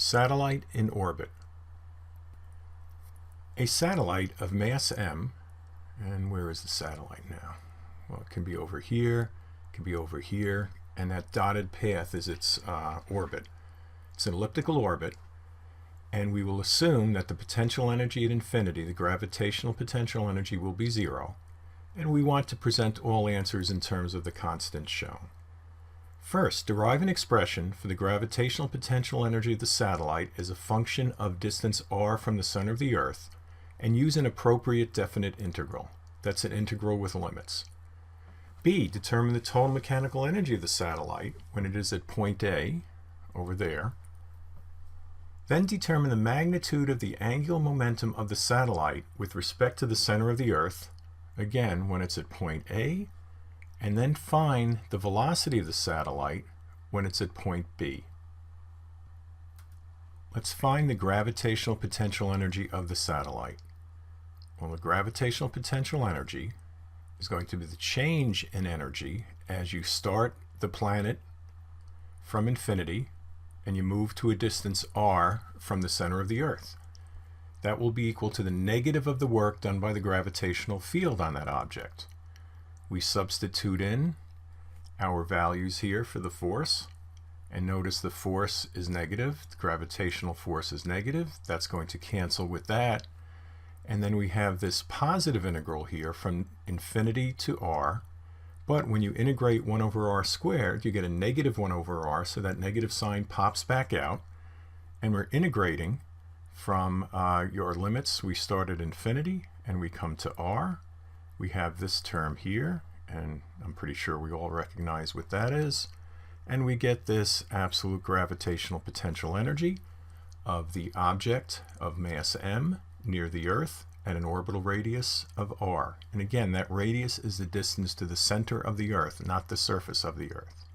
Satellite in orbit. A satellite of mass m, and where is the satellite now? Well, it can be over here, it can be over here, and that dotted path is its orbit. It's an elliptical orbit, and we will assume that the potential energy at infinity, the gravitational potential energy, will be zero, and we want to present all answers in terms of the constants shown. First, derive an expression for the gravitational potential energy of the satellite as a function of distance r from the center of the Earth, and use an appropriate definite integral. That's an integral with limits. B, determine the total mechanical energy of the satellite when it is at point A, over there. Then determine the magnitude of the angular momentum of the satellite with respect to the center of the Earth, again when it's at point A, and then find the velocity of the satellite when it's at point B. Let's find the gravitational potential energy of the satellite. Well, the gravitational potential energy is going to be the change in energy as you start the planet from infinity and you move to a distance r from the center of the Earth. That will be equal to the negative of the work done by the gravitational field on that object. We substitute in our values here for the force, and notice the force is negative, the gravitational force is negative. That's going to cancel with that. And then we have this positive integral here from infinity to r, but when you integrate 1 over r squared, you get a negative 1 over r, so that negative sign pops back out, and we're integrating from your limits. We start at infinity and we come to r. We have this term here, and I'm pretty sure we all recognize what that is, and we get this absolute gravitational potential energy of the object of mass m near the Earth at an orbital radius of r. And again, that radius is the distance to the center of the Earth, not the surface of the Earth.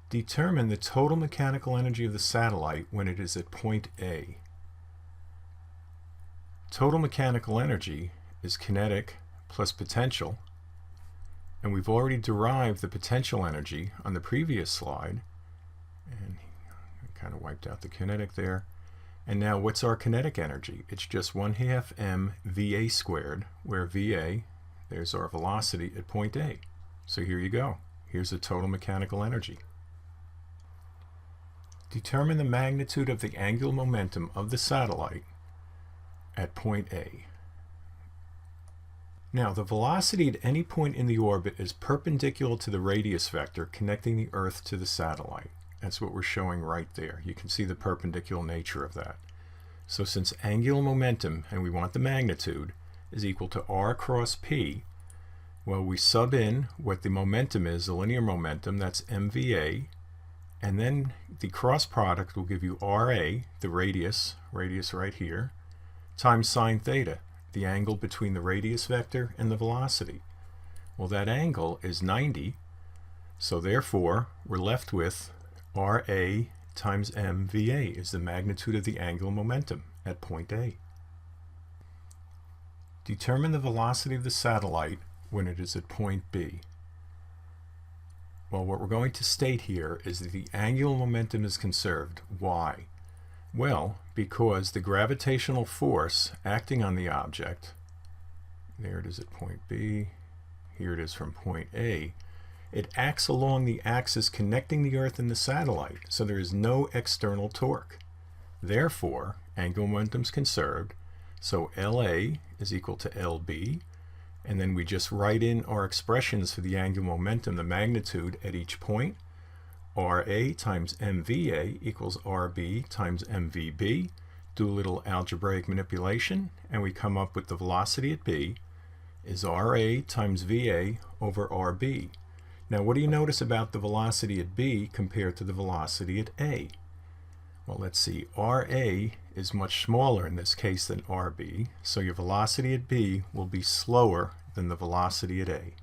Determine the total mechanical energy of the satellite when it is at point A. Total mechanical energy is kinetic plus potential, and we've already derived the potential energy on the previous slide, and I kind of wiped out the kinetic there. And now what's our kinetic energy? It's just 1/2 m VA squared, where VA, there's our velocity at point A. So here you go. Here's the total mechanical energy. Determine the magnitude of the angular momentum of the satellite at point A. Now, the velocity at any point in the orbit is perpendicular to the radius vector connecting the Earth to the satellite. That's what we're showing right there. You can see the perpendicular nature of that. So since angular momentum, and we want the magnitude, is equal to r cross p, well, we sub in what the momentum is, the linear momentum, that's mva, and then the cross product will give you ra, the radius right here, times sine theta, the angle between the radius vector and the velocity. Well, that angle is 90, so therefore we're left with Ra times mva is the magnitude of the angular momentum at point A. Determine the velocity of the satellite when it is at point B. Well, what we're going to state here is that the angular momentum is conserved. Why? Well, because the gravitational force acting on the object, there it is at point B, here it is from point A, it acts along the axis connecting the Earth and the satellite, so there is no external torque. Therefore, angular momentum is conserved, so LA is equal to LB, and then we just write in our expressions for the angular momentum, the magnitude at each point. Ra times mva equals rb times mvb. Do a little algebraic manipulation, and we come up with the velocity at B is Ra times Va over Rb. Now, what do you notice about the velocity at B compared to the velocity at A? Well, let's see. Ra is much smaller in this case than Rb, so your velocity at B will be slower than the velocity at A.